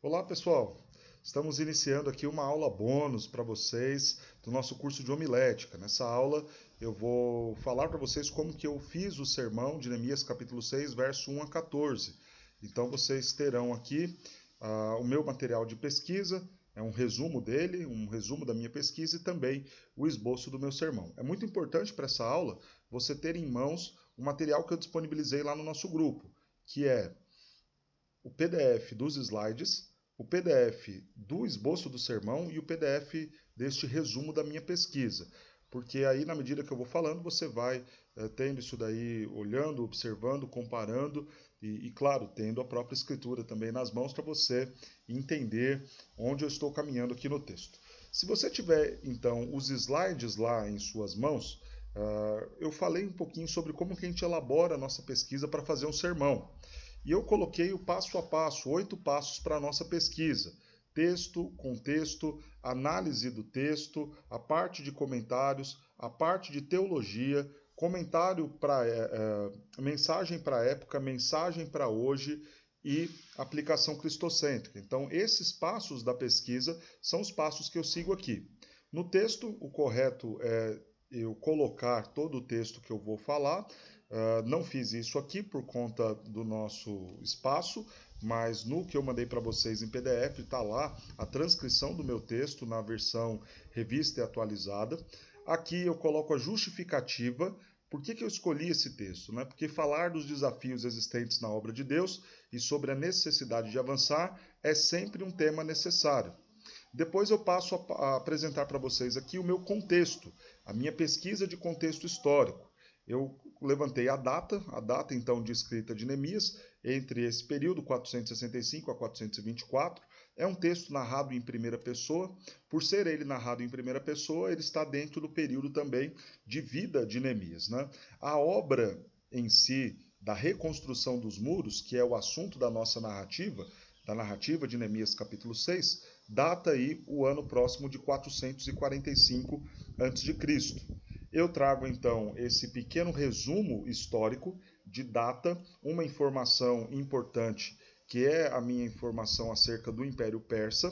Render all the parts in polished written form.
Olá, pessoal! Estamos iniciando aqui uma aula bônus para vocês do nosso curso de homilética. Nessa aula eu vou falar para vocês como que eu fiz o sermão de Neemias capítulo 6, verso 1 a 14. Então vocês terão aqui o meu material de pesquisa, é um resumo dele, um resumo da minha pesquisa e também o esboço do meu sermão. É muito importante para essa aula você ter em mãos o material que eu disponibilizei lá no nosso grupo, que é o PDF dos slides, o PDF do esboço do sermão e o PDF deste resumo da minha pesquisa. Porque aí, na medida que eu vou falando, você vai tendo isso daí, olhando, observando, comparando e, claro, tendo a própria escritura também nas mãos para você entender onde eu estou caminhando aqui no texto. Se você tiver, então, os slides lá em suas mãos, eu falei um pouquinho sobre como que a gente elabora a nossa pesquisa para fazer um sermão. E eu coloquei o passo a passo, 8 passos para a nossa pesquisa. Texto, contexto, análise do texto, a parte de comentários, a parte de teologia, comentário para mensagem para a época, mensagem para hoje e aplicação cristocêntrica. Então, esses passos da pesquisa são os passos que eu sigo aqui. No texto, o correto é eu colocar todo o texto que eu vou falar. Não fiz isso aqui por conta do nosso espaço, mas no que eu mandei para vocês em PDF está lá a transcrição do meu texto na versão revista e atualizada. Aqui eu coloco a justificativa. Por que eu escolhi esse texto? Né? Porque falar dos desafios existentes na obra de Deus e sobre a necessidade de avançar é sempre um tema necessário. Depois eu passo a apresentar para vocês aqui o meu contexto, a minha pesquisa de contexto histórico. Eu levantei a data então de escrita de Neemias, entre esse período, 465 a 424. É um texto narrado em primeira pessoa. Por ser ele narrado em primeira pessoa, ele está dentro do período também de vida de Neemias. Né? A obra em si, da reconstrução dos muros, que é o assunto da nossa narrativa, da narrativa de Neemias capítulo 6, data aí o ano próximo de 445 a.C. Eu trago então esse pequeno resumo histórico de data, uma informação importante que é a minha informação acerca do Império Persa,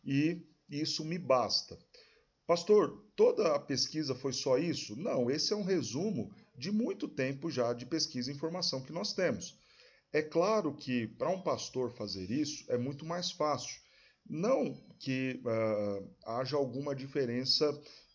e isso me basta. Pastor, toda a pesquisa foi só isso? Não, esse é um resumo de muito tempo já de pesquisa e informação que nós temos. É claro que para um pastor fazer isso é muito mais fácil. Não que haja alguma diferença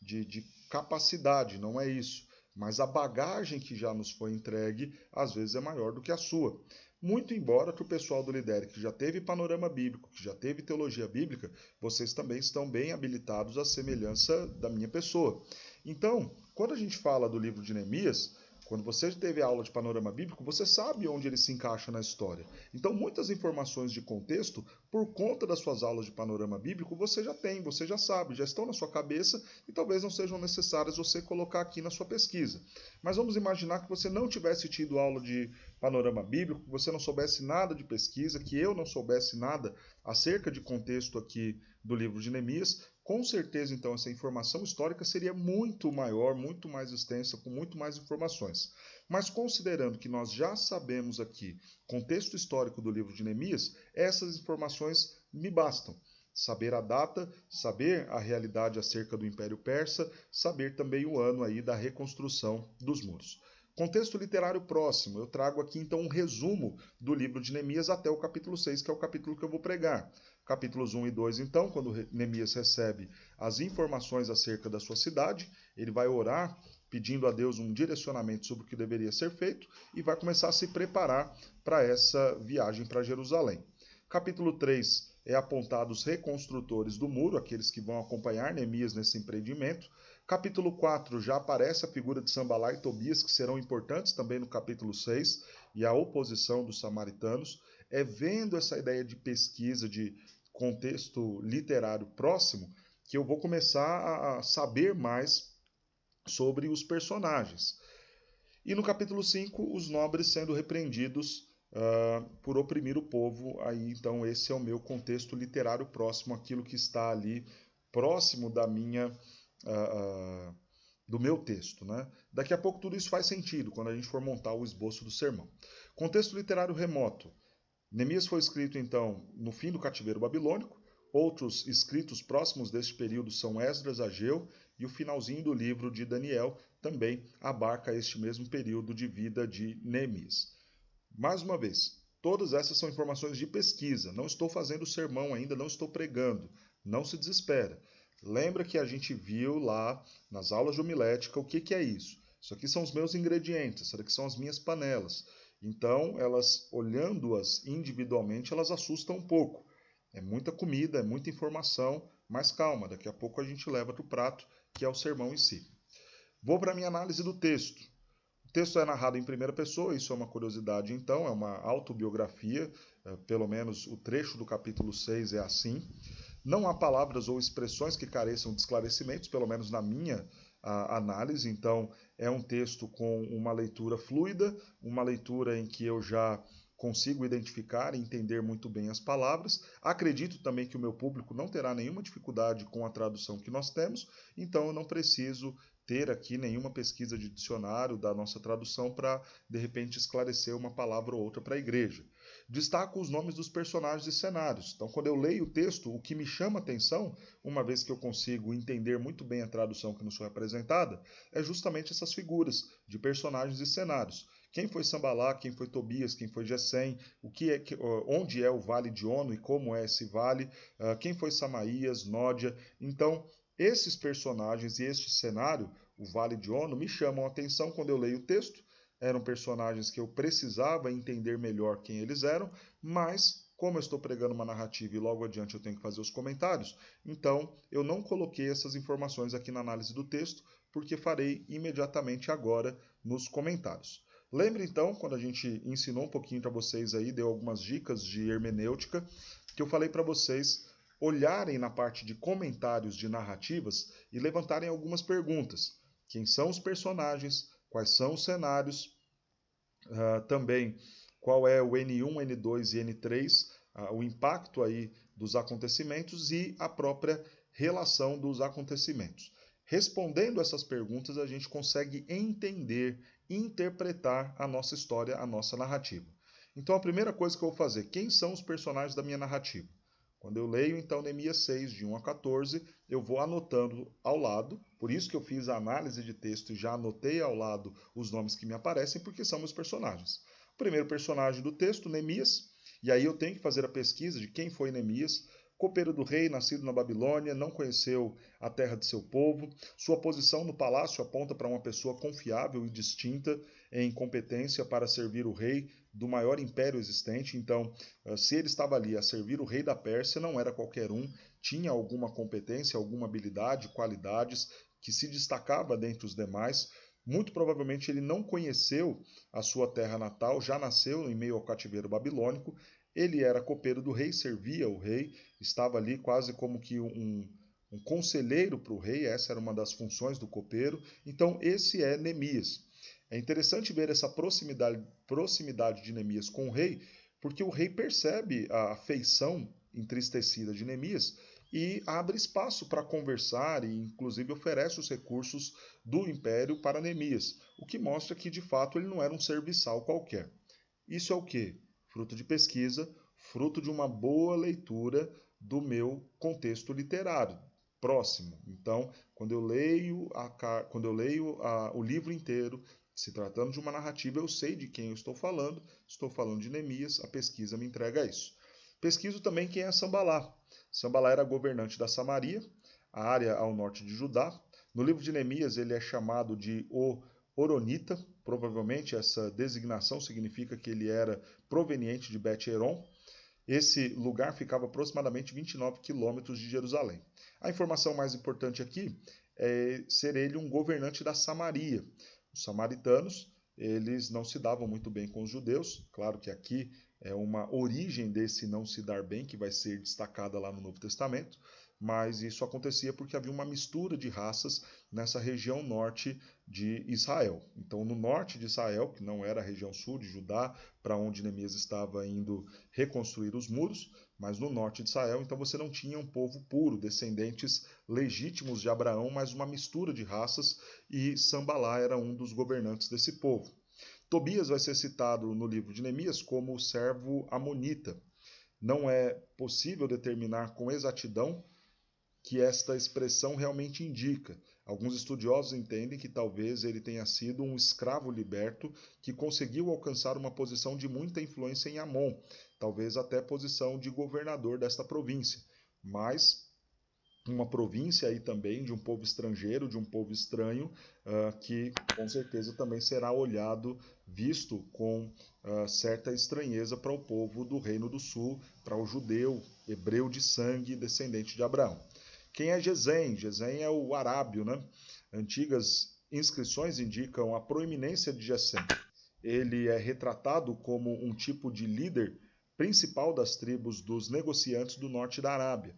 de capacidade, não é isso. Mas a bagagem que já nos foi entregue, às vezes, é maior do que a sua. Muito embora que o pessoal do Lidere, que já teve panorama bíblico, que já teve teologia bíblica, vocês também estão bem habilitados à semelhança da minha pessoa. Então, quando a gente fala do livro de Neemias, quando você teve aula de panorama bíblico, você sabe onde ele se encaixa na história. Então, muitas informações de contexto, por conta das suas aulas de panorama bíblico, você já tem, você já sabe, já estão na sua cabeça e talvez não sejam necessárias você colocar aqui na sua pesquisa. Mas vamos imaginar que você não tivesse tido aula de panorama bíblico, que você não soubesse nada de pesquisa, que eu não soubesse nada acerca de contexto aqui do livro de Neemias. Com certeza, então, essa informação histórica seria muito maior, muito mais extensa, com muito mais informações. Mas considerando que nós já sabemos aqui contexto histórico do livro de Neemias, essas informações me bastam. Saber a data, saber a realidade acerca do Império Persa, saber também o ano aí da reconstrução dos muros. Contexto literário próximo, eu trago aqui então um resumo do livro de Neemias até o capítulo 6, que é o capítulo que eu vou pregar. Capítulos 1 e 2, então, quando Neemias recebe as informações acerca da sua cidade, ele vai orar pedindo a Deus um direcionamento sobre o que deveria ser feito e vai começar a se preparar para essa viagem para Jerusalém. Capítulo 3 é apontado os reconstrutores do muro, aqueles que vão acompanhar Neemias nesse empreendimento. Capítulo 4 já aparece a figura de Sambalá e Tobias, que serão importantes também no capítulo 6, e a oposição dos samaritanos. É vendo essa ideia de pesquisa, de contexto literário próximo, que eu vou começar a saber mais sobre os personagens. E no capítulo 5, os nobres sendo repreendidos por oprimir o povo. Aí, então, esse é o meu contexto literário próximo, aquilo que está ali próximo da minha, do meu texto. Né? Daqui a pouco tudo isso faz sentido quando a gente for montar o esboço do sermão. Contexto literário remoto. Neemias foi escrito, então, no fim do cativeiro babilônico. Outros escritos próximos deste período são Esdras, Ageu e o finalzinho do livro de Daniel também abarca este mesmo período de vida de Neemias. Mais uma vez, todas essas são informações de pesquisa. Não estou fazendo sermão ainda, não estou pregando. Não se desespera. Lembra que a gente viu lá nas aulas de homilética o que é isso? Isso aqui são os meus ingredientes, isso aqui são as minhas panelas. Então, elas, olhando-as individualmente, elas assustam um pouco. É muita comida, é muita informação, mas calma, daqui a pouco a gente leva para o prato, que é o sermão em si. Vou para a minha análise do texto. O texto é narrado em primeira pessoa, isso é uma curiosidade então, é uma autobiografia, pelo menos o trecho do capítulo 6 é assim. Não há palavras ou expressões que careçam de esclarecimentos, pelo menos na minha análise, então é um texto com uma leitura fluida, uma leitura em que eu já consigo identificar e entender muito bem as palavras. Acredito também que o meu público não terá nenhuma dificuldade com a tradução que nós temos, então eu não preciso ter aqui nenhuma pesquisa de dicionário da nossa tradução para, de repente, esclarecer uma palavra ou outra para a igreja. Destaco os nomes dos personagens e cenários. Então, quando eu leio o texto, o que me chama a atenção, uma vez que eu consigo entender muito bem a tradução que nos foi apresentada, é justamente essas figuras de personagens e cenários. Quem foi Sambalá, quem foi Tobias, quem foi Gesem, onde é o Vale de Ono e como é esse vale, quem foi Samaías, Nódia. Então, esses personagens e este cenário, o Vale de Ono, me chamam a atenção quando eu leio o texto. Eram personagens que eu precisava entender melhor quem eles eram, mas como eu estou pregando uma narrativa e logo adiante eu tenho que fazer os comentários, então eu não coloquei essas informações aqui na análise do texto, porque farei imediatamente agora nos comentários. Lembre então, quando a gente ensinou um pouquinho para vocês aí, deu algumas dicas de hermenêutica, que eu falei para vocês olharem na parte de comentários de narrativas e levantarem algumas perguntas. Quem são os personagens? Quais são os cenários? Também qual é o N1, N2 e N3, o impacto aí dos acontecimentos e a própria relação dos acontecimentos. Respondendo essas perguntas, a gente consegue entender, interpretar a nossa história, a nossa narrativa. Então, a primeira coisa que eu vou fazer, quem são os personagens da minha narrativa? Quando eu leio, então, Neemias 6, de 1 a 14, eu vou anotando ao lado, por isso que eu fiz a análise de texto e já anotei ao lado os nomes que me aparecem, porque são meus personagens. O primeiro personagem do texto, Neemias, e aí eu tenho que fazer a pesquisa de quem foi Neemias, copeiro do rei, nascido na Babilônia, não conheceu a terra de seu povo. Sua posição no palácio aponta para uma pessoa confiável e distinta em competência para servir o rei do maior império existente. Então, se ele estava ali a servir o rei da Pérsia, não era qualquer um, tinha alguma competência, alguma habilidade, qualidades que se destacava dentre os demais. Muito provavelmente ele não conheceu a sua terra natal, já nasceu em meio ao cativeiro babilônico. Ele era copeiro do rei, servia o rei, estava ali quase como que um conselheiro para o rei, essa era uma das funções do copeiro. Então, esse é Neemias. É interessante ver essa proximidade de Neemias com o rei, porque o rei percebe a afeição entristecida de Neemias e abre espaço para conversar e, inclusive, oferece os recursos do império para Neemias, o que mostra que, de fato, ele não era um serviçal qualquer. Isso é o quê? Fruto de pesquisa, fruto de uma boa leitura do meu contexto literário próximo. Então, quando eu leio o livro inteiro, se tratando de uma narrativa, eu sei de quem eu estou falando de Neemias, a pesquisa me entrega isso. Pesquiso também quem é Sambalá. Sambalá era governante da Samaria, a área ao norte de Judá. No livro de Neemias ele é chamado de o Horonita, provavelmente essa designação significa que ele era proveniente de Bet-Heron. Esse lugar ficava aproximadamente 29 quilômetros de Jerusalém. A informação mais importante aqui é ser ele um governante da Samaria. Os samaritanos, eles não se davam muito bem com os judeus. Claro que aqui é uma origem desse não se dar bem, que vai ser destacada lá no Novo Testamento, mas isso acontecia porque havia uma mistura de raças nessa região norte de Israel. Então, no norte de Israel, que não era a região sul de Judá, para onde Neemias estava indo reconstruir os muros, mas no norte de Israel, então você não tinha um povo puro, descendentes legítimos de Abraão, mas uma mistura de raças, e Sambalá era um dos governantes desse povo. Tobias vai ser citado no livro de Neemias como o servo amonita. Não é possível determinar com exatidão que esta expressão realmente indica. Alguns estudiosos entendem que talvez ele tenha sido um escravo liberto que conseguiu alcançar uma posição de muita influência em Amon, talvez até posição de governador desta província. Mas uma província aí também de um povo estrangeiro, de um povo estranho, que com certeza também será olhado, visto com certa estranheza para o povo do Reino do Sul, para o judeu, hebreu de sangue, descendente de Abraão. Quem é Gesem? Gesem é o arábio, né? Antigas inscrições indicam a proeminência de Gesem. Ele é retratado como um tipo de líder principal das tribos dos negociantes do norte da Arábia.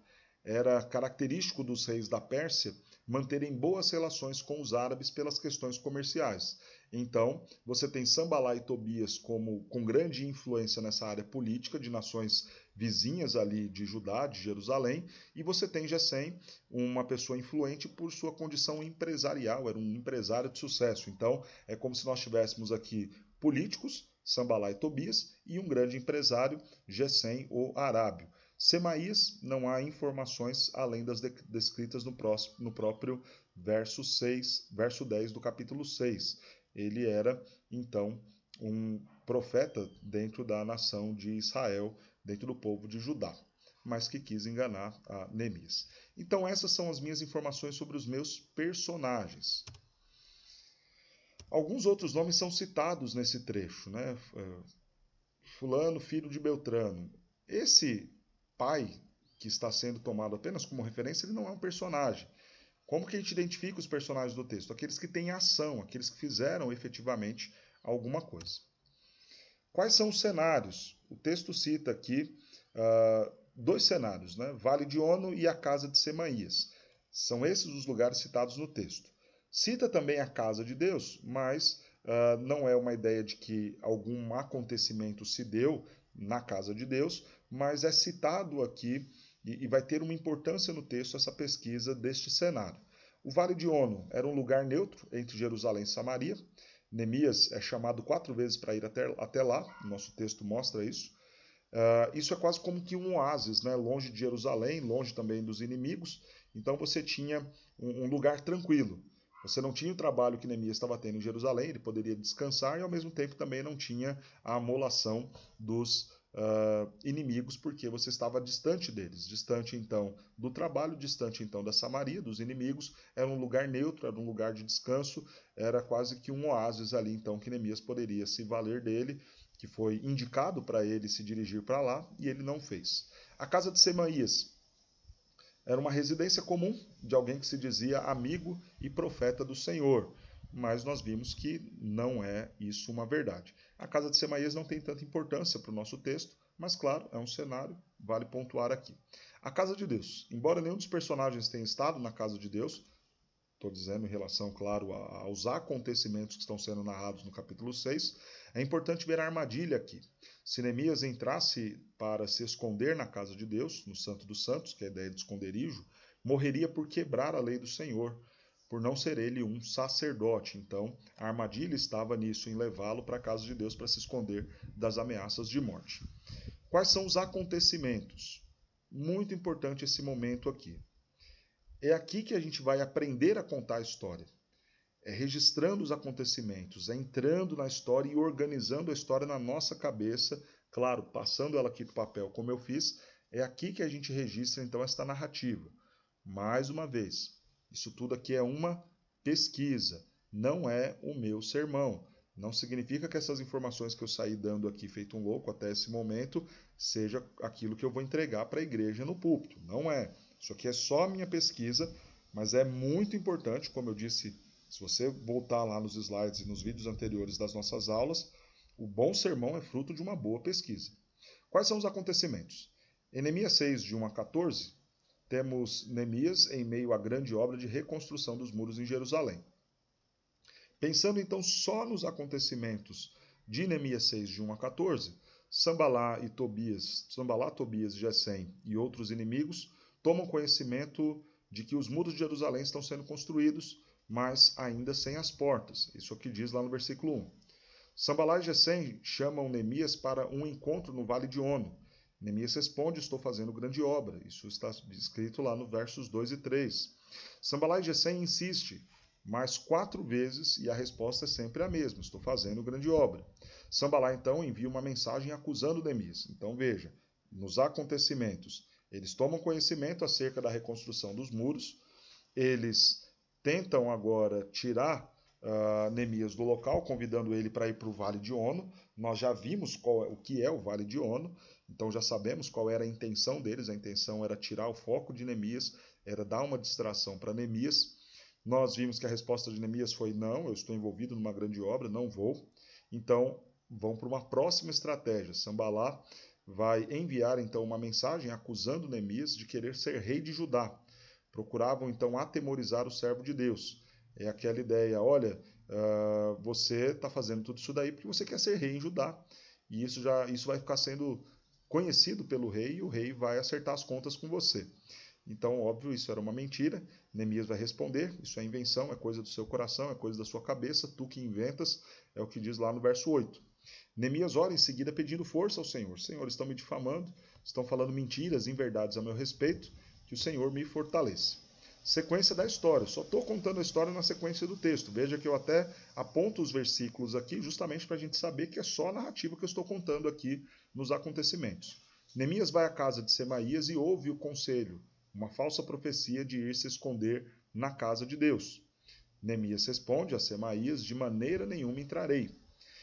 Era característico dos reis da Pérsia manterem boas relações com os árabes pelas questões comerciais. Então, você tem Sambalá e Tobias com grande influência nessa área política de nações vizinhas ali de Judá, de Jerusalém, e você tem Gesem, uma pessoa influente por sua condição empresarial, era um empresário de sucesso. Então, é como se nós tivéssemos aqui políticos, Sambalá e Tobias, e um grande empresário, Gesem, o arábio. Semaías, não há informações além das descritas no próprio verso 10 do capítulo 6. Ele era, então, um profeta dentro da nação de Israel, dentro do povo de Judá, mas que quis enganar a Neemias. Então essas são as minhas informações sobre os meus personagens. Alguns outros nomes são citados nesse trecho, né? Fulano, filho de Beltrano. Esse pai que está sendo tomado apenas como referência, ele não é um personagem. Como que a gente identifica os personagens do texto? Aqueles que têm ação, aqueles que fizeram efetivamente alguma coisa. Quais são os cenários? O texto cita aqui dois cenários, né? Vale de Ono e a casa de Semaías. São esses os lugares citados no texto. Cita também a casa de Deus, mas não é uma ideia de que algum acontecimento se deu na casa de Deus, mas é citado aqui e vai ter uma importância no texto essa pesquisa deste cenário. O Vale de Ono era um lugar neutro entre Jerusalém e Samaria. Neemias é chamado 4 vezes para ir até lá, o nosso texto mostra isso. Isso é quase como que um oásis, né? Longe de Jerusalém, longe também dos inimigos. Então você tinha um lugar tranquilo. Você não tinha o trabalho que Neemias estava tendo em Jerusalém, ele poderia descansar e ao mesmo tempo também não tinha a amolação dos inimigos, porque você estava distante deles, distante então do trabalho, distante então da Samaria, dos inimigos, era um lugar neutro, era um lugar de descanso, era quase que um oásis ali então que Neemias poderia se valer dele, que foi indicado para ele se dirigir para lá e ele não fez. A casa de Semaías era uma residência comum de alguém que se dizia amigo e profeta do Senhor, mas nós vimos que não é isso uma verdade. A casa de Semaías não tem tanta importância para o nosso texto, mas claro, é um cenário, vale pontuar aqui. A casa de Deus. Embora nenhum dos personagens tenha estado na casa de Deus, estou dizendo em relação, claro, aos acontecimentos que estão sendo narrados no capítulo 6, é importante ver a armadilha aqui. Se Neemias entrasse para se esconder na casa de Deus, no Santo dos Santos, que é a ideia de esconderijo, morreria por quebrar a lei do Senhor, por não ser ele um sacerdote. Então, a armadilha estava nisso, em levá-lo para a casa de Deus para se esconder das ameaças de morte. Quais são os acontecimentos? Muito importante esse momento aqui. É aqui que a gente vai aprender a contar a história. É registrando os acontecimentos, é entrando na história e organizando a história na nossa cabeça, claro, passando ela aqui para o papel, como eu fiz. É aqui que a gente registra então esta narrativa. Mais uma vez, isso tudo aqui é uma pesquisa, não é o meu sermão. Não significa que essas informações que eu saí dando aqui, feito um louco até esse momento, seja aquilo que eu vou entregar para a igreja no púlpito. Não é. Isso aqui é só a minha pesquisa, mas é muito importante, como eu disse, se você voltar lá nos slides e nos vídeos anteriores das nossas aulas, o bom sermão é fruto de uma boa pesquisa. Quais são os acontecimentos? Em Neemias 6, de 1 a 14, temos Neemias em meio à grande obra de reconstrução dos muros em Jerusalém. Pensando então só nos acontecimentos de Neemias 6, de 1 a 14, Sambalá, Tobias, Gesem e outros inimigos tomam conhecimento de que os muros de Jerusalém estão sendo construídos, mas ainda sem as portas. Isso é o que diz lá no versículo 1. Sambalá e Gesem chamam Neemias para um encontro no vale de Ono. Neemias responde: estou fazendo grande obra. Isso está escrito lá no versos 2 e 3. Sambalá e Gesem insiste mais 4 vezes e a resposta é sempre a mesma: estou fazendo grande obra. Sambalá então envia uma mensagem acusando Neemias. Então veja, nos acontecimentos, eles tomam conhecimento acerca da reconstrução dos muros, eles tentam agora tirar Neemias do local, convidando ele para ir para o Vale de Ono. Nós já vimos o que é o Vale de Ono, então já sabemos qual era a intenção deles. A intenção era tirar o foco de Neemias, era dar uma distração para Neemias. Nós vimos que a resposta de Neemias foi: não, eu estou envolvido numa grande obra, não vou. Então vão para uma próxima estratégia. Sambalá vai enviar então uma mensagem acusando Neemias de querer ser rei de Judá. Procuravam então atemorizar o servo de Deus. É aquela ideia: olha, você está fazendo tudo isso daí porque você quer ser rei em Judá. E isso vai ficar sendo conhecido pelo rei, e o rei vai acertar as contas com você. Então, óbvio, isso era uma mentira. Neemias vai responder: isso é invenção, é coisa do seu coração, é coisa da sua cabeça, tu que inventas, é o que diz lá no verso 8. Neemias ora em seguida pedindo força ao Senhor: Senhor, estão me difamando, estão falando mentiras, inverdades a meu respeito, que o Senhor me fortaleça. Sequência da história. Só estou contando a história na sequência do texto. Veja que eu até aponto os versículos aqui justamente para a gente saber que é só a narrativa que eu estou contando aqui nos acontecimentos. Neemias vai à casa de Semaías e ouve o conselho, uma falsa profecia de ir se esconder na casa de Deus. Neemias responde a Semaías: de maneira nenhuma entrarei.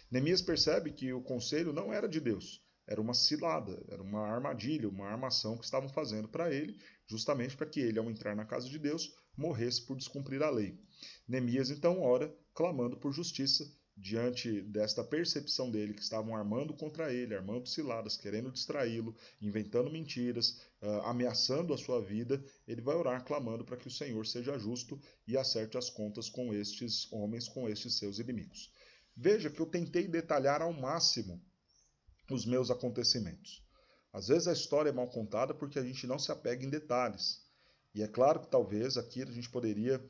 Neemias percebe que o conselho não era de Deus, era uma cilada, era uma armadilha, uma armação que estavam fazendo para ele, justamente para que ele, ao entrar na casa de Deus, morresse por descumprir a lei. Neemias então ora, clamando por justiça, diante desta percepção dele que estavam armando contra ele, armando ciladas, querendo distraí-lo, inventando mentiras, ameaçando a sua vida. Ele vai orar clamando para que o Senhor seja justo e acerte as contas com estes homens, com estes seus inimigos. Veja que eu tentei detalhar ao máximo os meus acontecimentos. Às vezes a história é mal contada porque a gente não se apega em detalhes. E é claro que talvez aqui a gente poderia,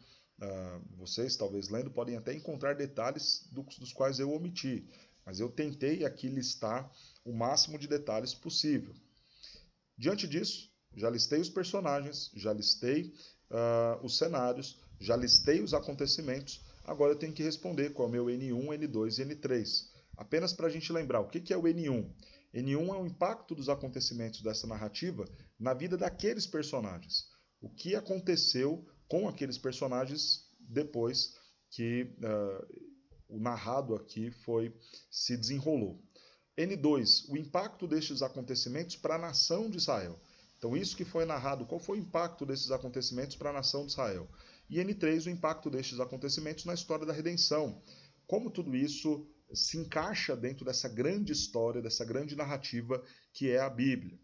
vocês talvez lendo, podem até encontrar detalhes dos quais eu omiti. Mas eu tentei aqui listar o máximo de detalhes possível. Diante disso, já listei os personagens, já listei os cenários, já listei os acontecimentos. Agora eu tenho que responder qual é o meu N1, N2 e N3. Apenas para a gente lembrar, o que é o N1? N1 é o impacto dos acontecimentos dessa narrativa na vida daqueles personagens. O que aconteceu com aqueles personagens depois que o narrado aqui se desenrolou. N2, o impacto destes acontecimentos para a nação de Israel. Então, isso que foi narrado, qual foi o impacto desses acontecimentos para a nação de Israel? E N3, o impacto destes acontecimentos na história da redenção. Como tudo isso se encaixa dentro dessa grande história, dessa grande narrativa que é a Bíblia.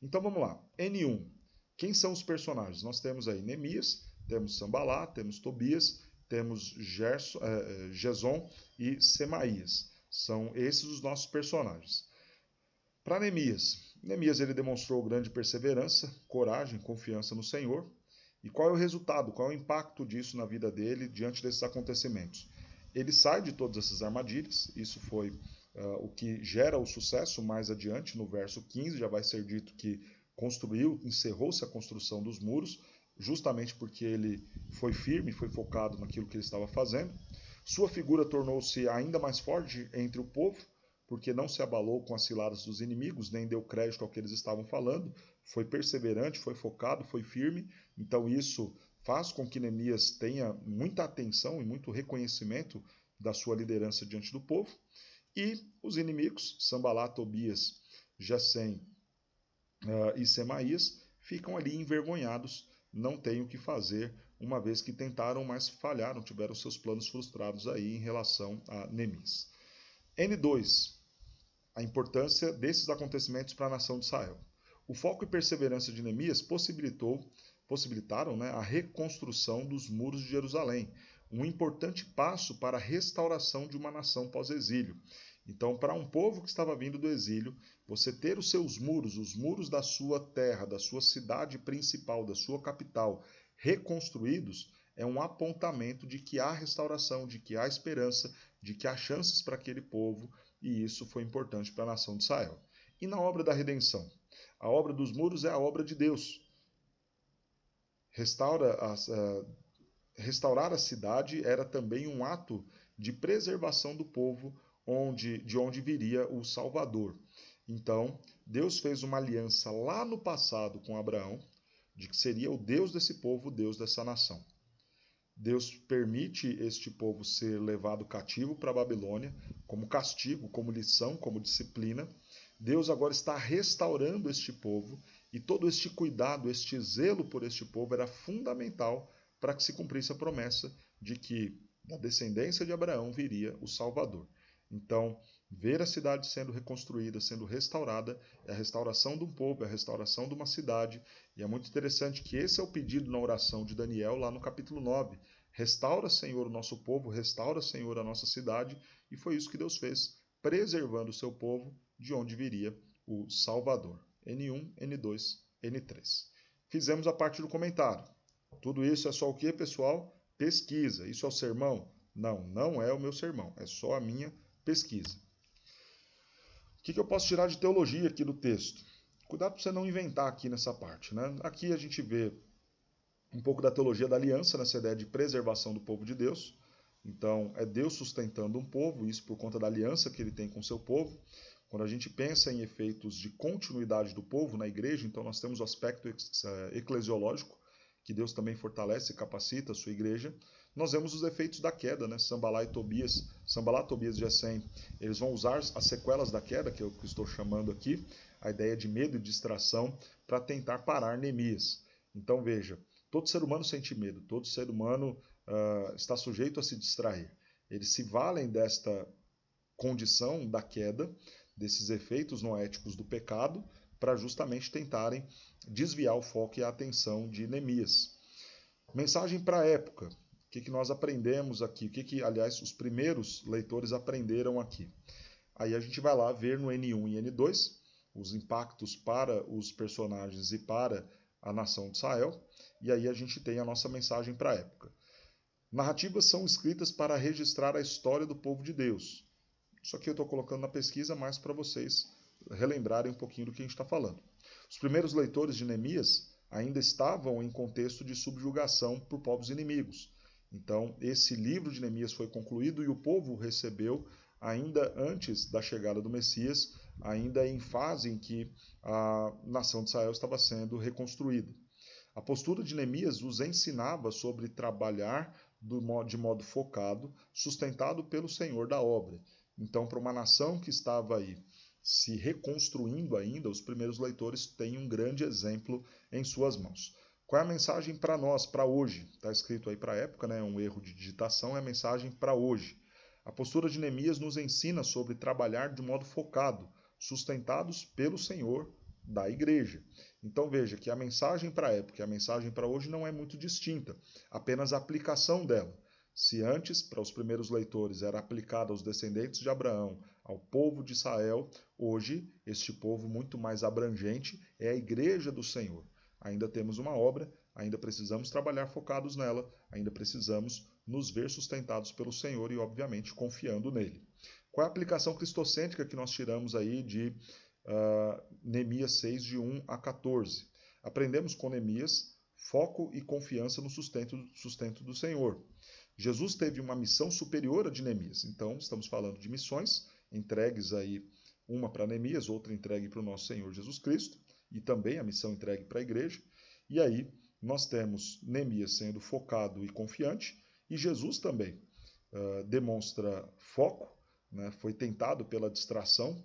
Então vamos lá. N1. Quem são os personagens? Nós temos aí Neemias, temos Sambalá, temos Tobias, temos Gesom e Semaías. São esses os nossos personagens. Para Neemias ele demonstrou grande perseverança, coragem, confiança no Senhor. E qual é o resultado, qual é o impacto disso na vida dele diante desses acontecimentos? Ele sai de todas essas armadilhas, isso foi o que gera o sucesso mais adiante, no verso 15 já vai ser dito que encerrou-se a construção dos muros, justamente porque ele foi firme, foi focado naquilo que ele estava fazendo. Sua figura tornou-se ainda mais forte entre o povo, porque não se abalou com as ciladas dos inimigos, nem deu crédito ao que eles estavam falando, foi perseverante, foi focado, foi firme. Então isso faz com que Neemias tenha muita atenção e muito reconhecimento da sua liderança diante do povo. E os inimigos, Sambalá, Tobias, Gesem e Semaías, ficam ali envergonhados, não têm o que fazer, uma vez que tentaram, mas falharam, tiveram seus planos frustrados aí em relação a Neemias. N2, a importância desses acontecimentos para a nação de Israel. O foco e perseverança de Neemias possibilitaram a reconstrução dos muros de Jerusalém, um importante passo para a restauração de uma nação pós-exílio. Então, para um povo que estava vindo do exílio, você ter os seus muros, os muros da sua terra, da sua cidade principal, da sua capital, reconstruídos, é um apontamento de que há restauração, de que há esperança, de que há chances para aquele povo, e isso foi importante para a nação de Israel. E na obra da redenção? A obra dos muros é a obra de Deus. Restaurar a cidade era também um ato de preservação do povo, de onde viria o Salvador. Então, Deus fez uma aliança lá no passado com Abraão, de que seria o Deus desse povo, o Deus dessa nação. Deus permite este povo ser levado cativo para a Babilônia, como castigo, como lição, como disciplina. Deus agora está restaurando este povo, e todo este cuidado, este zelo por este povo era fundamental para que se cumprisse a promessa de que da descendência de Abraão viria o Salvador. Então, ver a cidade sendo reconstruída, sendo restaurada, é a restauração de um povo, é a restauração de uma cidade. E é muito interessante que esse é o pedido na oração de Daniel, lá no capítulo 9. Restaura, Senhor, o nosso povo, restaura, Senhor, a nossa cidade. E foi isso que Deus fez, preservando o seu povo, de onde viria o Salvador. N1, N2, N3. Fizemos a parte do comentário. Tudo isso é só o que, pessoal? Pesquisa. Isso é o sermão? Não, não é o meu sermão. É só a minha pesquisa. O que eu posso tirar de teologia aqui do texto? Cuidado para você não inventar aqui nessa parte, né? Aqui a gente vê um pouco da teologia da aliança, nessa ideia de preservação do povo de Deus. Então, é Deus sustentando um povo, isso por conta da aliança que ele tem com o seu povo. Quando a gente pensa em efeitos de continuidade do povo na igreja, então nós temos o aspecto eclesiológico, que Deus também fortalece e capacita a sua igreja. Nós vemos os efeitos da queda, né? Sambalat, Tobias e Gesem, eles vão usar as sequelas da queda, que é o que eu estou chamando aqui, a ideia de medo e distração, para tentar parar Neemias. Então veja, todo ser humano sente medo, todo ser humano está sujeito a se distrair. Eles se valem desta condição da queda, desses efeitos noéticos do pecado, para justamente tentarem desviar o foco e a atenção de Neemias. Mensagem para a época. O que nós aprendemos aqui? Aliás, os primeiros leitores aprenderam aqui? Aí a gente vai lá ver no N1 e N2 os impactos para os personagens e para a nação de Israel, e aí a gente tem a nossa mensagem para a época. Narrativas são escritas para registrar a história do povo de Deus. Isso aqui eu estou colocando na pesquisa mais para vocês relembrarem um pouquinho do que a gente está falando. Os primeiros leitores de Neemias ainda estavam em contexto de subjugação por povos inimigos. Então, esse livro de Neemias foi concluído e o povo recebeu ainda antes da chegada do Messias, ainda em fase em que a nação de Israel estava sendo reconstruída. A postura de Neemias os ensinava sobre trabalhar de modo focado, sustentado pelo Senhor da obra. Então, para uma nação que estava aí se reconstruindo ainda, os primeiros leitores têm um grande exemplo em suas mãos. Qual é a mensagem para nós, para hoje? Está escrito aí para a época, né? Um erro de digitação, é a mensagem para hoje. A postura de Neemias nos ensina sobre trabalhar de modo focado, sustentados pelo Senhor da igreja. Então veja que a mensagem para a época e a mensagem para hoje não é muito distinta, apenas a aplicação dela. Se antes, para os primeiros leitores, era aplicada aos descendentes de Abraão, ao povo de Israel, hoje, este povo muito mais abrangente é a igreja do Senhor. Ainda temos uma obra, ainda precisamos trabalhar focados nela, ainda precisamos nos ver sustentados pelo Senhor e, obviamente, confiando nele. Qual é a aplicação cristocêntrica que nós tiramos aí de Neemias 6, de 1 a 14? Aprendemos com Neemias foco e confiança no sustento do Senhor. Jesus teve uma missão superior a de Neemias. Então, estamos falando de missões entregues aí, uma para Neemias, outra entregue para o nosso Senhor Jesus Cristo, e também a missão entregue para a igreja. E aí nós temos Neemias sendo focado e confiante, e Jesus também demonstra foco, né? Foi tentado pela distração.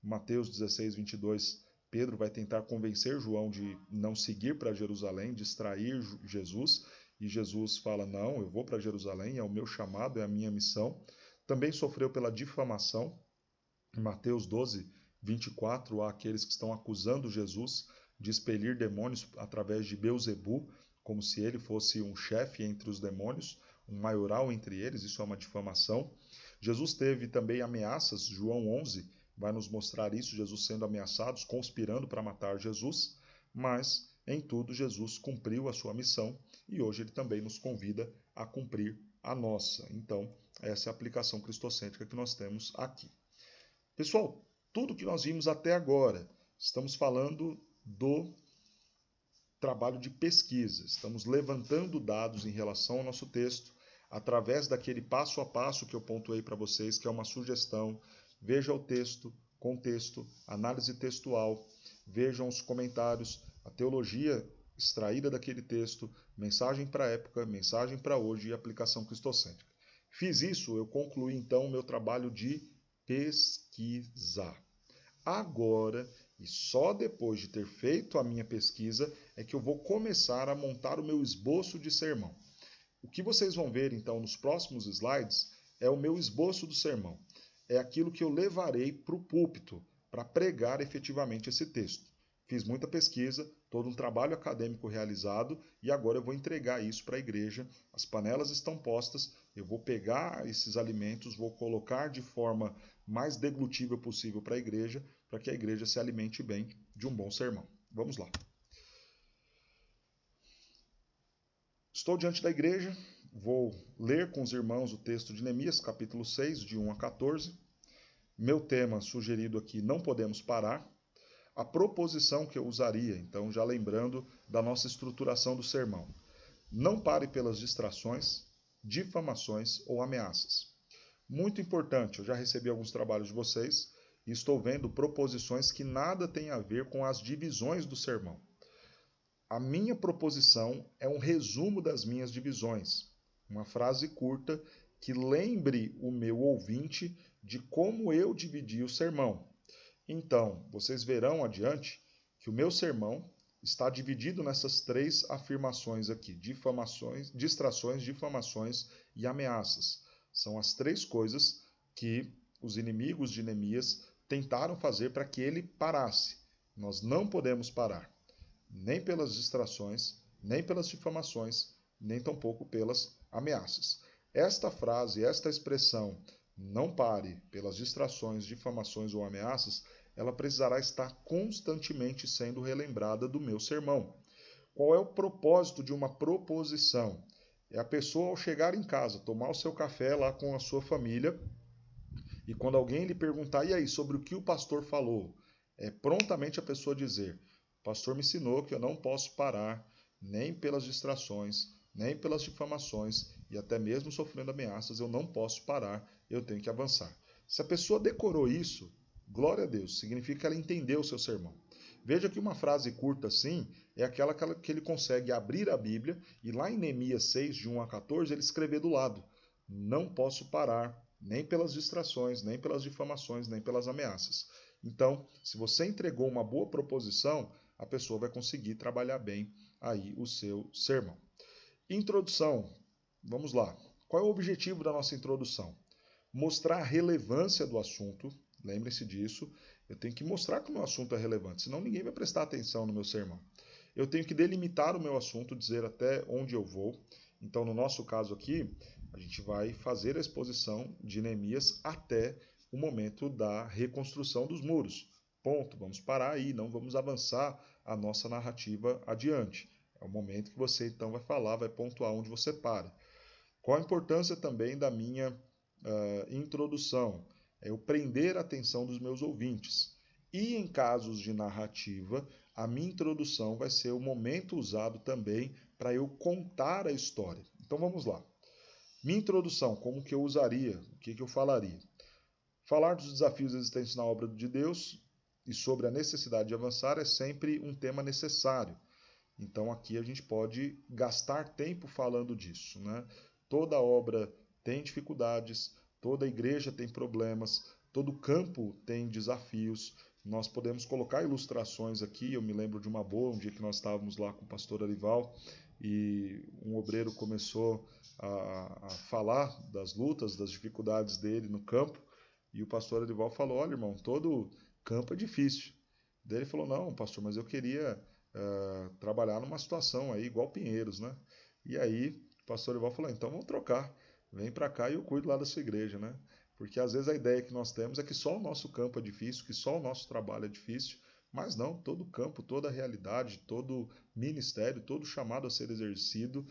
Mateus 16, 22, Pedro vai tentar convencer João de não seguir para Jerusalém, distrair Jesus, e Jesus fala, não, eu vou para Jerusalém, é o meu chamado, é a minha missão. Também sofreu pela difamação. Em Mateus 12, 24, há aqueles que estão acusando Jesus de expelir demônios através de Beelzebu, como se ele fosse um chefe entre os demônios, um maioral entre eles, isso é uma difamação. Jesus teve também ameaças, João 11 vai nos mostrar isso, Jesus sendo ameaçado, conspirando para matar Jesus, mas em tudo Jesus cumpriu a sua missão e hoje ele também nos convida a cumprir a nossa. Então, Essa é a aplicação cristocêntrica que nós temos aqui. Pessoal, tudo que nós vimos até agora, estamos falando do trabalho de pesquisa. Estamos levantando dados em relação ao nosso texto, através daquele passo a passo que eu pontuei para vocês, que é uma sugestão. Veja o texto, contexto, análise textual, vejam os comentários, a teologia extraída daquele texto, mensagem para a época, mensagem para hoje e aplicação cristocêntrica. Fiz isso, eu concluí então o meu trabalho de pesquisa. Agora, e só depois de ter feito a minha pesquisa, é que eu vou começar a montar o meu esboço de sermão. O que vocês vão ver então nos próximos slides é o meu esboço do sermão. É aquilo que eu levarei para o púlpito para pregar efetivamente esse texto. Fiz muita pesquisa, todo um trabalho acadêmico realizado e agora eu vou entregar isso para a igreja. As panelas estão postas, eu vou pegar esses alimentos, vou colocar de forma mais deglutível possível para que a igreja se alimente bem de um bom sermão. Vamos lá. Estou diante da igreja, vou ler com os irmãos o texto de Neemias, capítulo 6, de 1 a 14. Meu tema sugerido aqui, não podemos parar. A proposição que eu usaria, então, já lembrando da nossa estruturação do sermão. Não pare pelas distrações, difamações ou ameaças. Muito importante, eu já recebi alguns trabalhos de vocês e estou vendo proposições que nada têm a ver com as divisões do sermão. A minha proposição é um resumo das minhas divisões. Uma frase curta que lembre o meu ouvinte de como eu dividi o sermão. Então, vocês verão adiante que o meu sermão está dividido nessas três afirmações aqui: difamações, distrações, difamações e ameaças. São as três coisas que os inimigos de Neemias tentaram fazer para que ele parasse. Nós não podemos parar, nem pelas distrações, nem pelas difamações, nem tampouco pelas ameaças. Esta frase, esta expressão, não pare pelas distrações, difamações ou ameaças, ela precisará estar constantemente sendo relembrada do meu sermão. Qual é o propósito de uma proposição? É a pessoa, ao chegar em casa, tomar o seu café lá com a sua família, e quando alguém lhe perguntar, e aí, sobre o que o pastor falou? É prontamente a pessoa dizer: o pastor me ensinou que eu não posso parar nem pelas distrações, nem pelas difamações, e até mesmo sofrendo ameaças, eu não posso parar, eu tenho que avançar. Se a pessoa decorou isso, glória a Deus, significa que ela entendeu o seu sermão. Veja que uma frase curta assim é aquela que ele consegue abrir a Bíblia e lá em Neemias 6, de 1 a 14, ele escrever do lado: não posso parar, nem pelas distrações, nem pelas difamações, nem pelas ameaças. Então, se você entregou uma boa proposição, a pessoa vai conseguir trabalhar bem aí o seu sermão. Introdução. Vamos lá. Qual é o objetivo da nossa introdução? Mostrar a relevância do assunto. Lembre-se disso. Eu tenho que mostrar que o meu assunto é relevante, senão ninguém vai prestar atenção no meu sermão. Eu tenho que delimitar o meu assunto, dizer até onde eu vou. Então, no nosso caso aqui, a gente vai fazer a exposição de Neemias até o momento da reconstrução dos muros. Ponto. Vamos parar aí, não vamos avançar a nossa narrativa adiante. É o momento que você então vai falar, vai pontuar onde você para. Qual a importância também da minha introdução? É eu prender a atenção dos meus ouvintes. E em casos de narrativa, a minha introdução vai ser o momento usado também para eu contar a história. Então vamos lá. Minha introdução, como que eu usaria? O que eu falaria? Falar dos desafios existentes na obra de Deus e sobre a necessidade de avançar é sempre um tema necessário. Então aqui a gente pode gastar tempo falando disso, né? Toda obra tem dificuldades, toda igreja tem problemas, todo campo tem desafios. Nós podemos colocar ilustrações aqui. Eu me lembro de uma boa, um dia que nós estávamos lá com o pastor Arival e um obreiro começou a falar das lutas, das dificuldades dele no campo, e o pastor Arival falou: olha, irmão, todo campo é difícil. Daí ele falou: não, pastor, mas eu queria trabalhar numa situação aí igual Pinheiros, né? E aí o pastor Arival falou: então vamos trocar, vem para cá e eu cuido lá da sua igreja, né? Porque às vezes a ideia que nós temos é que só o nosso campo é difícil, que só o nosso trabalho é difícil, mas não, todo campo, toda realidade, todo ministério, todo chamado a ser exercido,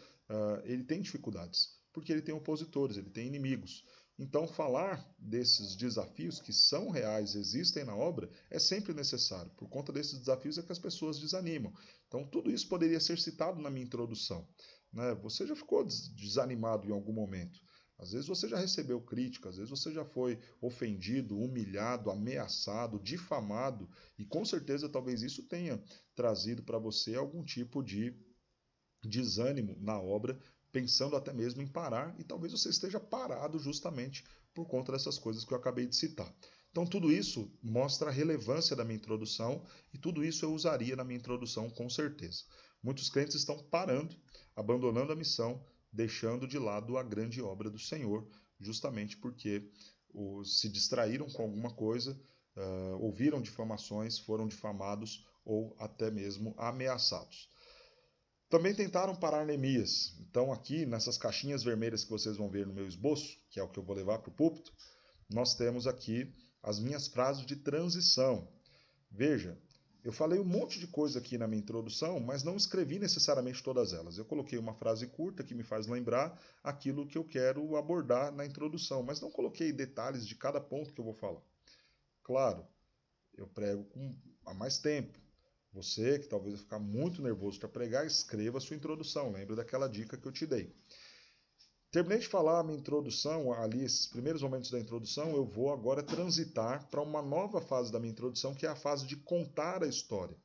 ele tem dificuldades, porque ele tem opositores, ele tem inimigos. Então, falar desses desafios que são reais, existem na obra, é sempre necessário. Por conta desses desafios é que as pessoas desanimam. Então, tudo isso poderia ser citado na minha introdução. Né? Você já ficou desanimado em algum momento. Às vezes você já recebeu crítica, às vezes você já foi ofendido, humilhado, ameaçado, difamado, e com certeza talvez isso tenha trazido para você algum tipo de desânimo na obra, pensando até mesmo em parar, e talvez você esteja parado justamente por conta dessas coisas que eu acabei de citar. Então, tudo isso mostra a relevância da minha introdução, e tudo isso eu usaria na minha introdução com certeza. Muitos crentes estão parando, abandonando a missão, deixando de lado a grande obra do Senhor, justamente porque se distraíram com alguma coisa, ouviram difamações, foram difamados ou até mesmo ameaçados. Também tentaram parar Neemias. Então, aqui nessas caixinhas vermelhas que vocês vão ver no meu esboço, que é o que eu vou levar para o púlpito, nós temos aqui as minhas frases de transição. Veja, eu falei um monte de coisa aqui na minha introdução, mas não escrevi necessariamente todas elas. Eu coloquei uma frase curta que me faz lembrar aquilo que eu quero abordar na introdução, mas não coloquei detalhes de cada ponto que eu vou falar. Claro, eu prego há mais tempo. Você que talvez vai ficar muito nervoso para pregar, escreva a sua introdução. Lembra daquela dica que eu te dei. Terminei de falar a minha introdução, ali, esses primeiros momentos da introdução, eu vou agora transitar para uma nova fase da minha introdução, que é a fase de contar a história.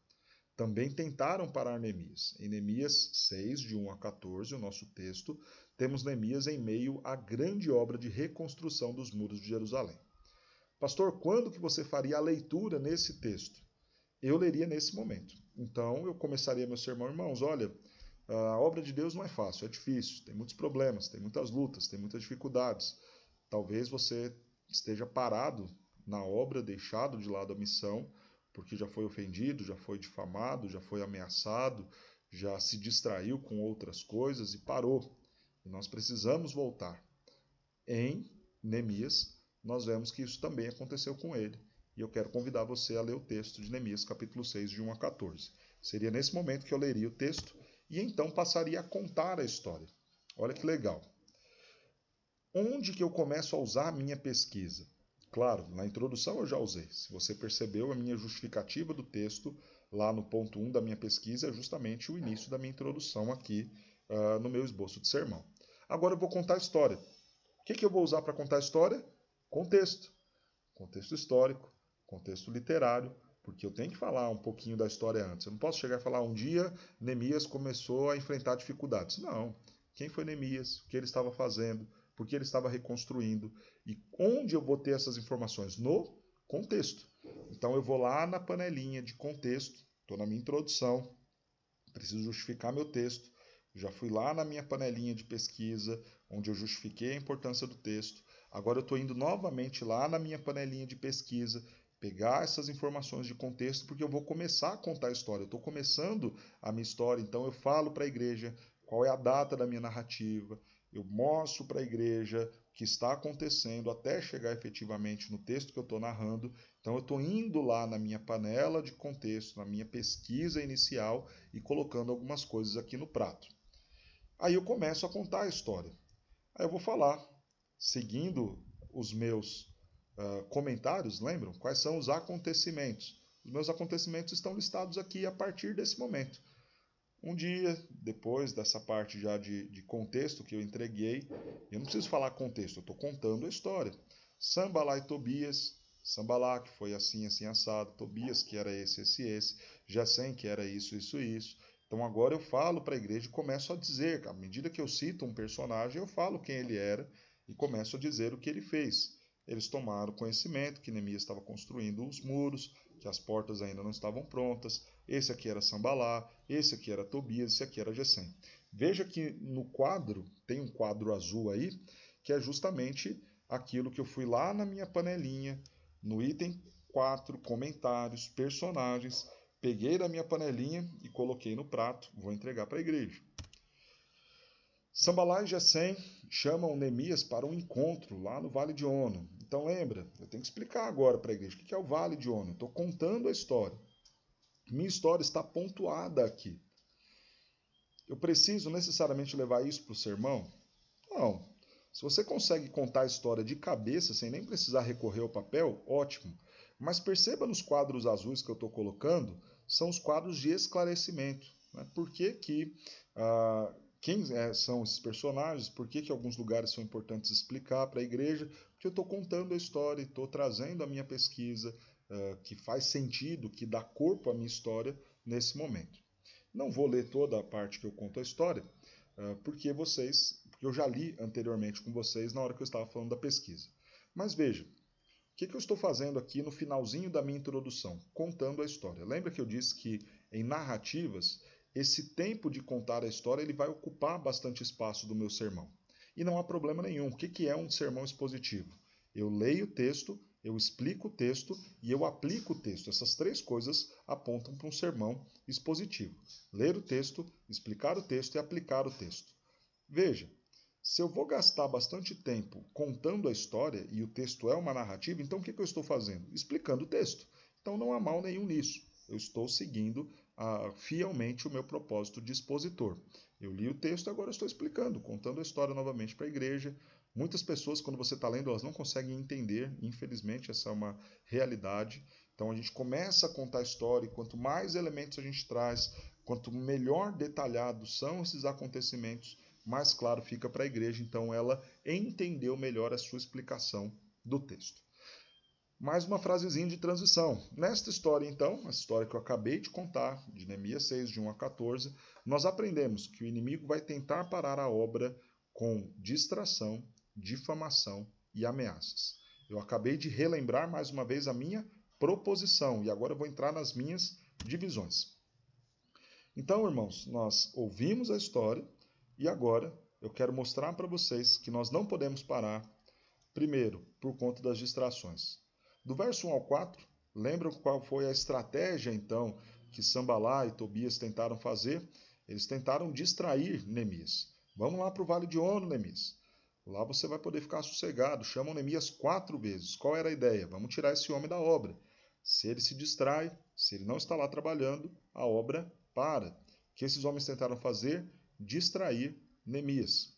Também tentaram parar Neemias. Em Neemias 6, de 1 a 14, o nosso texto, temos Neemias em meio à grande obra de reconstrução dos muros de Jerusalém. Pastor, quando que você faria a leitura nesse texto? Eu leria nesse momento. Então eu começaria meu sermão, irmãos, olha, a obra de Deus não é fácil, é difícil, tem muitos problemas, tem muitas lutas, tem muitas dificuldades. Talvez você esteja parado na obra, deixado de lado a missão, porque já foi ofendido, já foi difamado, já foi ameaçado, já se distraiu com outras coisas e parou. E nós precisamos voltar. Em Neemias, nós vemos que isso também aconteceu com ele. E eu quero convidar você a ler o texto de Neemias, capítulo 6, de 1 a 14. Seria nesse momento que eu leria o texto e então passaria a contar a história. Olha que legal. Onde que eu começo a usar a minha pesquisa? Claro, na introdução eu já usei. Se você percebeu, a minha justificativa do texto, lá no ponto 1 da minha pesquisa, é justamente o início da minha introdução aqui no meu esboço de sermão. Agora eu vou contar a história. O que eu vou usar para contar a história? Contexto. Contexto histórico, contexto literário, porque eu tenho que falar um pouquinho da história antes. Eu não posso chegar e falar um dia Neemias começou a enfrentar dificuldades. Não. Quem foi Neemias? O que ele estava fazendo? Por que ele estava reconstruindo? E onde eu vou ter essas informações? No contexto. Então eu vou lá na panelinha de contexto, estou na minha introdução, preciso justificar meu texto. Já fui lá na minha panelinha de pesquisa, onde eu justifiquei a importância do texto. Agora eu estou indo novamente lá na minha panelinha de pesquisa, pegar essas informações de contexto, porque eu vou começar a contar a história. Eu estou começando a minha história, então eu falo para a igreja qual é a data da minha narrativa, eu mostro para a igreja o que está acontecendo até chegar efetivamente no texto que eu estou narrando. Então eu estou indo lá na minha panela de contexto, na minha pesquisa inicial e colocando algumas coisas aqui no prato. Aí eu começo a contar a história. Aí eu vou falar, seguindo os meus comentários, lembram? Quais são os acontecimentos? Os meus acontecimentos estão listados aqui a partir desse momento. Um dia, depois dessa parte já de contexto que eu entreguei, eu não preciso falar contexto, eu estou contando a história. Sambalá e Tobias, Sambalá que foi assim, assim, assado, Tobias que era esse, Gesem que era isso. Então agora eu falo para a igreja e começo a dizer, à medida que eu cito um personagem, eu falo quem ele era e começo a dizer o que ele fez. Eles tomaram conhecimento que Neemias estava construindo os muros, que as portas ainda não estavam prontas. Esse aqui era Sambalá, esse aqui era Tobias, esse aqui era Gesem. Veja que no quadro, tem um quadro azul aí, que é justamente aquilo que eu fui lá na minha panelinha, no item 4, comentários, personagens, peguei da minha panelinha e coloquei no prato, vou entregar para a igreja. Sambalá e Gesem chamam Neemias para um encontro lá no Vale de Ono. Então lembra, eu tenho que explicar agora para a igreja o que é o Vale de Ono. Estou contando a história. Minha história está pontuada aqui. Eu preciso necessariamente levar isso para o sermão? Não. Se você consegue contar a história de cabeça, sem nem precisar recorrer ao papel, ótimo. Mas perceba nos quadros azuis que eu estou colocando, são os quadros de esclarecimento. Né? Por que que, quem são esses personagens? Por que que alguns lugares são importantes explicar para a igreja? Porque eu estou contando a história, estou trazendo a minha pesquisa, que faz sentido, que dá corpo à minha história nesse momento. Não vou ler toda a parte que eu conto a história, porque eu já li anteriormente com vocês na hora que eu estava falando da pesquisa. Mas veja, o que eu estou fazendo aqui no finalzinho da minha introdução? Contando a história. Lembra que eu disse que em narrativas, esse tempo de contar a história ele vai ocupar bastante espaço do meu sermão. E não há problema nenhum. O que é um sermão expositivo? Eu leio o texto, eu explico o texto e eu aplico o texto. Essas três coisas apontam para um sermão expositivo. Ler o texto, explicar o texto e aplicar o texto. Veja, se eu vou gastar bastante tempo contando a história e o texto é uma narrativa, então o que eu estou fazendo? Explicando o texto. Então não há mal nenhum nisso. Eu estou seguindo fielmente o meu propósito de expositor. Eu li o texto, agora eu estou explicando, contando a história novamente para a igreja. Muitas pessoas, quando você está lendo, elas não conseguem entender, infelizmente, essa é uma realidade. Então a gente começa a contar a história e quanto mais elementos a gente traz, quanto melhor detalhados são esses acontecimentos, mais claro fica para a igreja, então ela entendeu melhor a sua explicação do texto. Mais uma frasezinha de transição. Nesta história, então, a história que eu acabei de contar, de Neemias 6, de 1 a 14, nós aprendemos que o inimigo vai tentar parar a obra com distração, difamação e ameaças. Eu acabei de relembrar mais uma vez a minha proposição e agora eu vou entrar nas minhas divisões. Então, irmãos, nós ouvimos a história, e agora eu quero mostrar para vocês que nós não podemos parar, primeiro, por conta das distrações. Do verso 1 ao 4, lembram qual foi a estratégia, então, que Sambalá e Tobias tentaram fazer? Eles tentaram distrair Neemias. Vamos lá para o Vale de Ono, Neemias. Lá você vai poder ficar sossegado. Chamam Neemias 4 vezes. Qual era a ideia? Vamos tirar esse homem da obra. Se ele se distrai, se ele não está lá trabalhando, a obra para. O que esses homens tentaram fazer? Distrair Neemias.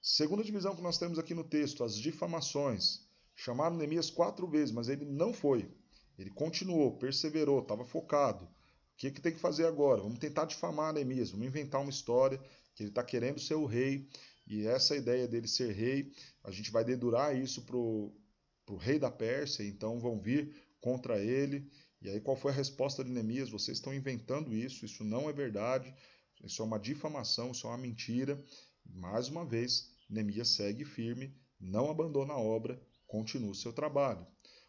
Segunda divisão que nós temos aqui no texto, as difamações. Chamaram Neemias 4 vezes, mas ele não foi. Ele continuou, perseverou, estava focado. O que tem que fazer agora? Vamos tentar difamar Neemias, vamos inventar uma história que ele está querendo ser o rei, e essa ideia dele ser rei, a gente vai dedurar isso para o rei da Pérsia, então vão vir contra ele. E aí qual foi a resposta de Neemias? Vocês estão inventando isso não é verdade. Isso é uma difamação, isso é uma mentira. Mais uma vez, Neemias segue firme, não abandona a obra, continua o seu trabalho.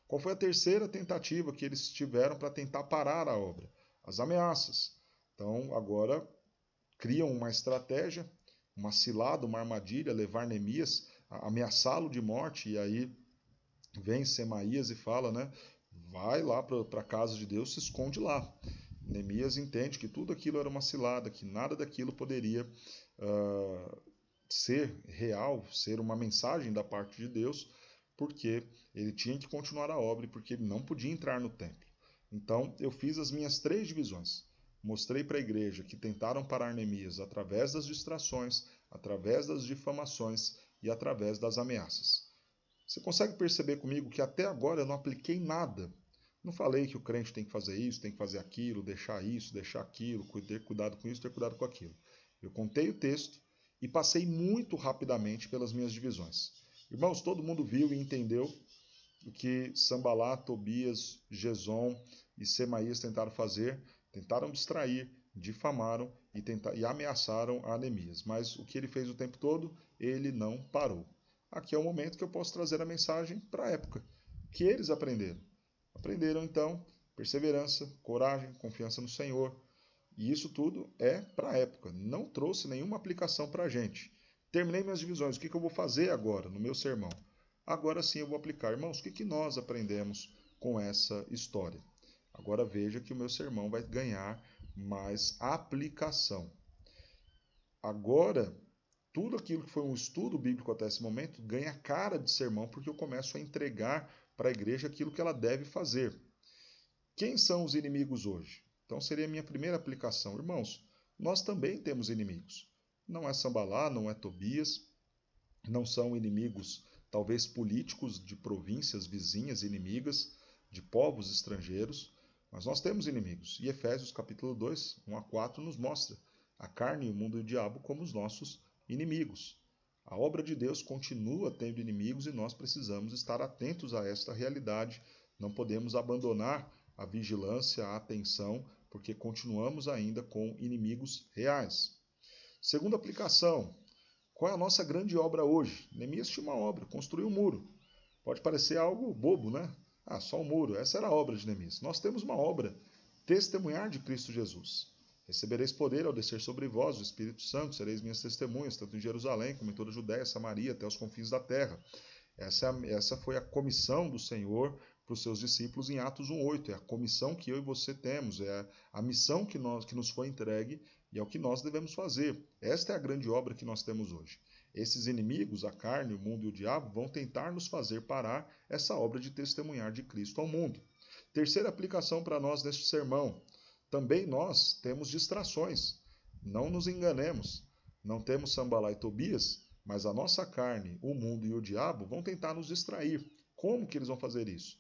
Qual foi a terceira tentativa que eles tiveram para tentar parar a obra? As ameaças. Então, agora, criam uma estratégia, uma cilada, uma armadilha, levar Neemias, ameaçá-lo de morte, e aí vem Semaías e fala, né? Vai lá para a casa de Deus, se esconde lá. Neemias entende que tudo aquilo era uma cilada, que nada daquilo poderia ser real, ser uma mensagem da parte de Deus, porque ele tinha que continuar a obra e porque ele não podia entrar no templo. Então, eu fiz as minhas 3 divisões. Mostrei para a igreja que tentaram parar Neemias através das distrações, através das difamações e através das ameaças. Você consegue perceber comigo que até agora eu não apliquei nada? Não falei que o crente tem que fazer isso, tem que fazer aquilo, deixar aquilo, ter cuidado com isso, ter cuidado com aquilo. Eu contei o texto e passei muito rapidamente pelas minhas divisões. Irmãos, todo mundo viu e entendeu o que Sambalá, Tobias, Gesom e Semaías tentaram fazer. Tentaram distrair, difamaram e ameaçaram a Neemias. Mas o que ele fez o tempo todo? Ele não parou. Aqui é o momento que eu posso trazer a mensagem para a época. Que eles aprenderam. Aprenderam, então, perseverança, coragem, confiança no Senhor. E isso tudo é para a época. Não trouxe nenhuma aplicação para a gente. Terminei minhas divisões. O que eu vou fazer agora no meu sermão? Agora sim eu vou aplicar. Irmãos, o que nós aprendemos com essa história? Agora veja que o meu sermão vai ganhar mais aplicação. Agora, tudo aquilo que foi um estudo bíblico até esse momento ganha cara de sermão, porque eu começo a entregar para a igreja aquilo que ela deve fazer. Quem são os inimigos hoje? Então seria a minha primeira aplicação. Irmãos, nós também temos inimigos. Não é Sambalá, não é Tobias, não são inimigos, talvez políticos de províncias vizinhas inimigas, de povos estrangeiros, mas nós temos inimigos. E Efésios capítulo 2, 1 a 4 nos mostra a carne, o mundo e o diabo como os nossos inimigos. A obra de Deus continua tendo inimigos e nós precisamos estar atentos a esta realidade. Não podemos abandonar a vigilância, a atenção, porque continuamos ainda com inimigos reais. Segunda aplicação, qual é a nossa grande obra hoje? Neemias tinha uma obra, construiu um muro. Pode parecer algo bobo, né? Ah, só um muro. Essa era a obra de Neemias. Nós temos uma obra, testemunhar de Cristo Jesus. Recebereis poder ao descer sobre vós o Espírito Santo, sereis minhas testemunhas, tanto em Jerusalém como em toda a Judéia, Samaria, até os confins da terra. Essa foi a comissão do Senhor para os seus discípulos em Atos 1:8. É a comissão que eu e você temos, é a missão que nos foi entregue e é o que nós devemos fazer. Esta é a grande obra que nós temos hoje. Esses inimigos, a carne, o mundo e o diabo, vão tentar nos fazer parar essa obra de testemunhar de Cristo ao mundo. Terceira aplicação para nós neste sermão. Também nós temos distrações. Não nos enganemos. Não temos Sambalá e Tobias, mas a nossa carne, o mundo e o diabo vão tentar nos distrair. Como que eles vão fazer isso?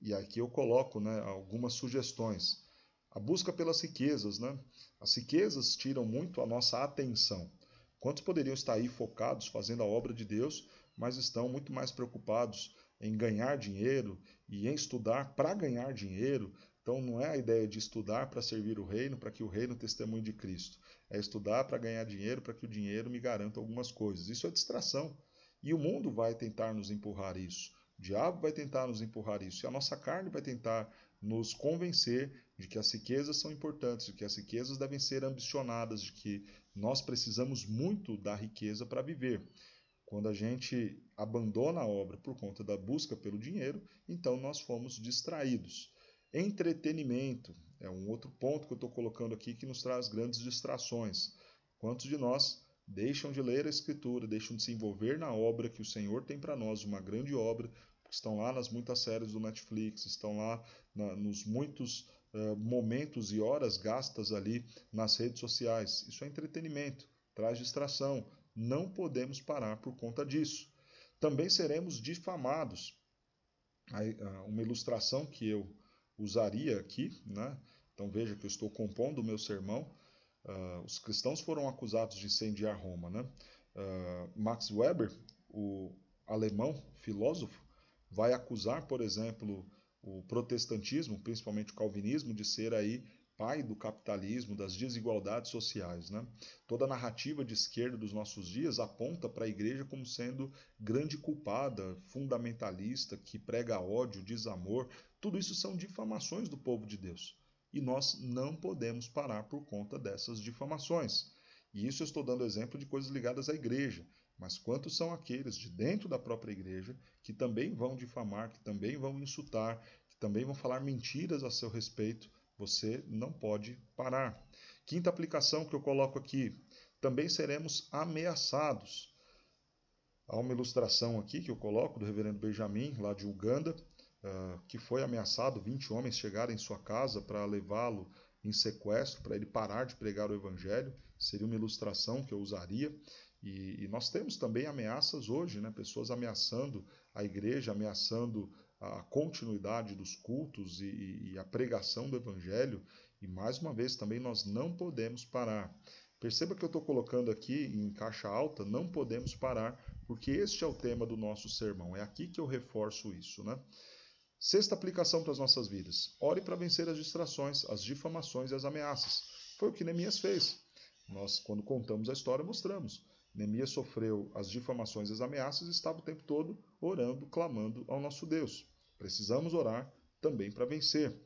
E aqui eu coloco, né, algumas sugestões. A busca pelas riquezas, né? As riquezas tiram muito a nossa atenção. Quantos poderiam estar aí focados fazendo a obra de Deus, mas estão muito mais preocupados em ganhar dinheiro e em estudar para ganhar dinheiro? Então não é a ideia de estudar para servir o reino, para que o reino testemunhe de Cristo. É estudar para ganhar dinheiro, para que o dinheiro me garanta algumas coisas. Isso é distração. E o mundo vai tentar nos empurrar isso. O diabo vai tentar nos empurrar isso. E a nossa carne vai tentar nos convencer de que as riquezas são importantes, de que as riquezas devem ser ambicionadas, de que nós precisamos muito da riqueza para viver. Quando a gente abandona a obra por conta da busca pelo dinheiro, então nós fomos distraídos. Entretenimento é um outro ponto que eu estou colocando aqui que nos traz grandes distrações. Quantos de nós deixam de ler a Escritura, deixam de se envolver na obra que o Senhor tem para nós, uma grande obra, estão lá nas muitas séries do Netflix, estão lá nos muitos momentos e horas gastas ali nas redes sociais. Isso é entretenimento, traz distração. Não podemos parar por conta disso. Também seremos difamados. Uma ilustração que eu usaria aqui, né? Então veja que eu estou compondo o meu sermão. Os cristãos foram acusados de incendiar Roma, né? Max Weber, o alemão filósofo, vai acusar, por exemplo, o protestantismo, principalmente o calvinismo, de ser aí pai do capitalismo, das desigualdades sociais, né? Toda a narrativa de esquerda dos nossos dias aponta para a igreja como sendo grande culpada, fundamentalista, que prega ódio, desamor. Tudo isso são difamações do povo de Deus. E nós não podemos parar por conta dessas difamações. E isso eu estou dando exemplo de coisas ligadas à igreja. Mas quantos são aqueles de dentro da própria igreja que também vão difamar, que também vão insultar, que também vão falar mentiras a seu respeito? Você não pode parar. Quinta aplicação que eu coloco aqui, também seremos ameaçados. Há uma ilustração aqui que eu coloco do reverendo Benjamin, lá de Uganda, que foi ameaçado, 20 homens chegaram em sua casa para levá-lo em sequestro, para ele parar de pregar o evangelho. Seria uma ilustração que eu usaria. E nós temos também ameaças hoje, né? Pessoas ameaçando a igreja, ameaçando a continuidade dos cultos e a pregação do evangelho. E mais uma vez também nós não podemos parar. Perceba que eu estou colocando aqui em caixa alta, não podemos parar, porque este é o tema do nosso sermão. É aqui que eu reforço isso, né? Sexta aplicação para as nossas vidas. Ore para vencer as distrações, as difamações e as ameaças. Foi o que Neemias fez. Nós, quando contamos a história, mostramos. Neemias sofreu as difamações e as ameaças e estava o tempo todo orando, clamando ao nosso Deus. Precisamos orar também para vencer.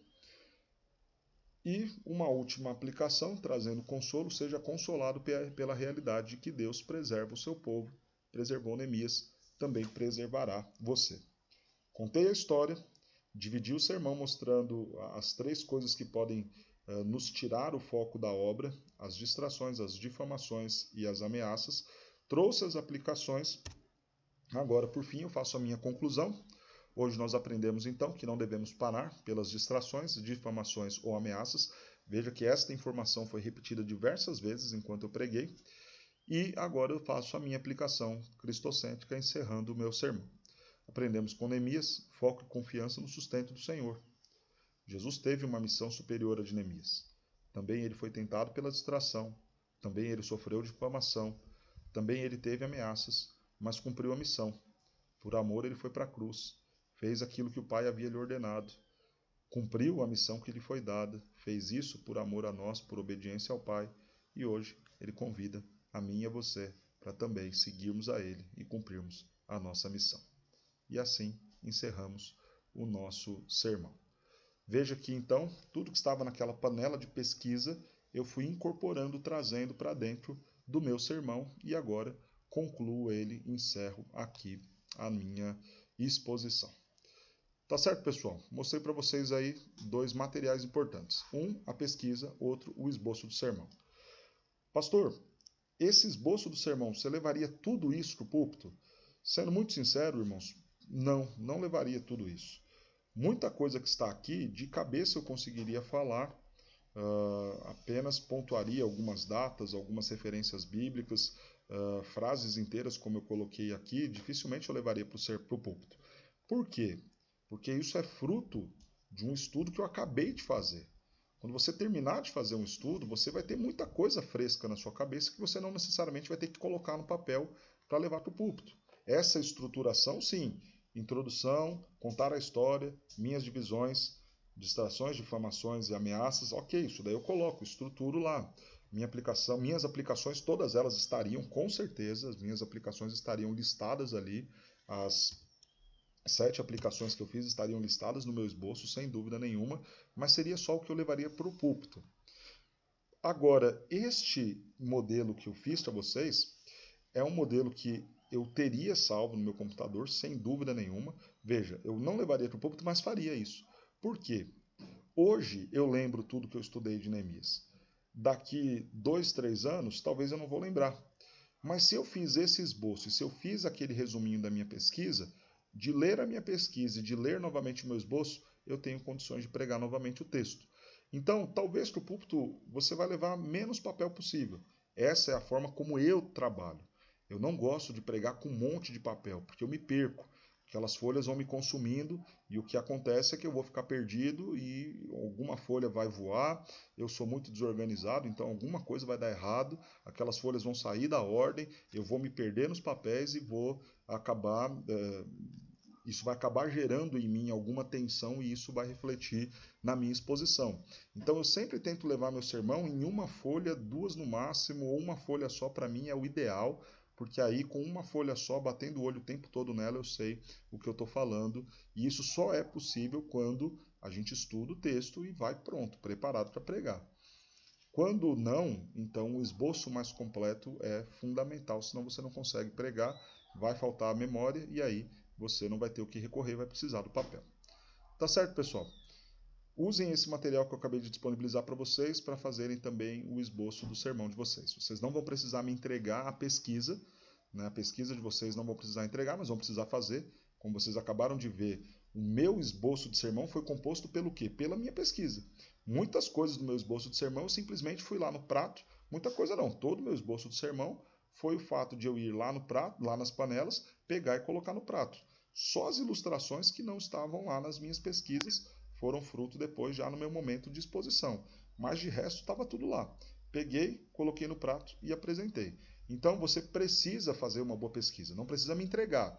E uma última aplicação, trazendo consolo, seja consolado pela realidade de que Deus preserva o seu povo, preservou Neemias, também preservará você. Contei a história, dividi o sermão mostrando as 3 coisas que podem nos tirar o foco da obra, as distrações, as difamações e as ameaças. Trouxe as aplicações. Agora, por fim, eu faço a minha conclusão. Hoje nós aprendemos então que não devemos parar pelas distrações, difamações ou ameaças. Veja que esta informação foi repetida diversas vezes enquanto eu preguei. E agora eu faço a minha aplicação cristocêntrica encerrando o meu sermão. Aprendemos com Neemias, foco e confiança no sustento do Senhor. Jesus teve uma missão superior a de Neemias. Também ele foi tentado pela distração. Também ele sofreu difamação. Também ele teve ameaças, mas cumpriu a missão. Por amor ele foi para a cruz. Fez aquilo que o Pai havia lhe ordenado. Cumpriu a missão que lhe foi dada. Fez isso por amor a nós, por obediência ao Pai. E hoje ele convida a mim e a você para também seguirmos a ele e cumprirmos a nossa missão. E assim encerramos o nosso sermão. Veja que então, tudo que estava naquela panela de pesquisa, eu fui incorporando, trazendo para dentro do meu sermão e agora concluo ele, encerro aqui a minha exposição. Tá certo, pessoal? Mostrei para vocês aí 2 materiais importantes. Um, a pesquisa, outro, o esboço do sermão. Pastor, esse esboço do sermão, você levaria tudo isso para o púlpito? Sendo muito sincero, irmãos, não levaria tudo isso. Muita coisa que está aqui, de cabeça eu conseguiria falar, apenas pontuaria algumas datas, algumas referências bíblicas, frases inteiras como eu coloquei aqui, dificilmente eu levaria para o púlpito. Por quê? Porque isso é fruto de um estudo que eu acabei de fazer. Quando você terminar de fazer um estudo, você vai ter muita coisa fresca na sua cabeça que você não necessariamente vai ter que colocar no papel para levar para o púlpito. Essa estruturação, sim, introdução, contar a história, minhas divisões, distrações, difamações e ameaças, ok, isso daí eu coloco, estruturo lá. Minhas aplicações, todas elas estariam, com certeza, as minhas aplicações estariam listadas ali, as 7 aplicações que eu fiz estariam listadas no meu esboço, sem dúvida nenhuma, mas seria só o que eu levaria para o púlpito. Agora, este modelo que eu fiz para vocês é um modelo que eu teria salvo no meu computador, sem dúvida nenhuma. Veja, eu não levaria para o púlpito, mas faria isso. Por quê? Hoje eu lembro tudo que eu estudei de Neemias. Daqui 2, 3 anos, talvez eu não vou lembrar. Mas se eu fiz esse esboço, e se eu fiz aquele resuminho da minha pesquisa, de ler a minha pesquisa e de ler novamente o meu esboço, eu tenho condições de pregar novamente o texto. Então, talvez para o púlpito você vai levar menos papel possível. Essa é a forma como eu trabalho. Eu não gosto de pregar com um monte de papel, porque eu me perco. Aquelas folhas vão me consumindo e o que acontece é que eu vou ficar perdido e alguma folha vai voar. Eu sou muito desorganizado, então alguma coisa vai dar errado. Aquelas folhas vão sair da ordem, eu vou me perder nos papéis e vou acabar... Isso vai acabar gerando em mim alguma tensão e isso vai refletir na minha exposição. Então eu sempre tento levar meu sermão em uma folha, 2 no máximo, ou uma folha só para mim é o ideal, porque aí com uma folha só, batendo o olho o tempo todo nela, eu sei o que eu estou falando. E isso só é possível quando a gente estuda o texto e vai pronto, preparado para pregar. Quando não, então o esboço mais completo é fundamental, senão você não consegue pregar, vai faltar a memória e aí você não vai ter o que recorrer, vai precisar do papel. Tá certo, pessoal? Usem esse material que eu acabei de disponibilizar para vocês para fazerem também o esboço do sermão de vocês. Vocês não vão precisar me entregar a pesquisa, né? A pesquisa de vocês não vão precisar entregar, mas vão precisar fazer. Como vocês acabaram de ver, o meu esboço de sermão foi composto pelo quê? Pela minha pesquisa. Muitas coisas do meu esboço de sermão eu simplesmente fui lá no prato, muita coisa não, todo o meu esboço de sermão foi o fato de eu ir lá no prato, lá nas panelas, pegar e colocar no prato. Só as ilustrações que não estavam lá nas minhas pesquisas foram fruto depois já no meu momento de exposição. Mas de resto estava tudo lá. Peguei, coloquei no prato e apresentei. Então você precisa fazer uma boa pesquisa. Não precisa me entregar,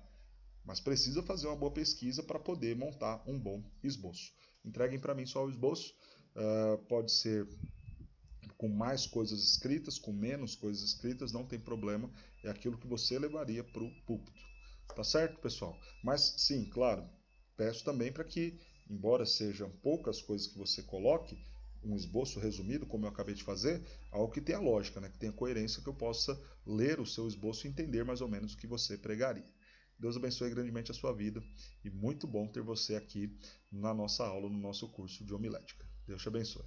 mas precisa fazer uma boa pesquisa para poder montar um bom esboço. Entreguem para mim só o esboço. Pode ser com mais coisas escritas, com menos coisas escritas, não tem problema. É aquilo que você levaria para o púlpito. Tá certo, pessoal? Mas sim, claro, peço também para que, embora sejam poucas coisas que você coloque, um esboço resumido, como eu acabei de fazer, algo que tenha lógica, né? Que tenha coerência, que eu possa ler o seu esboço e entender mais ou menos o que você pregaria. Deus abençoe grandemente a sua vida e muito bom ter você aqui na nossa aula, no nosso curso de homilética. Deus te abençoe.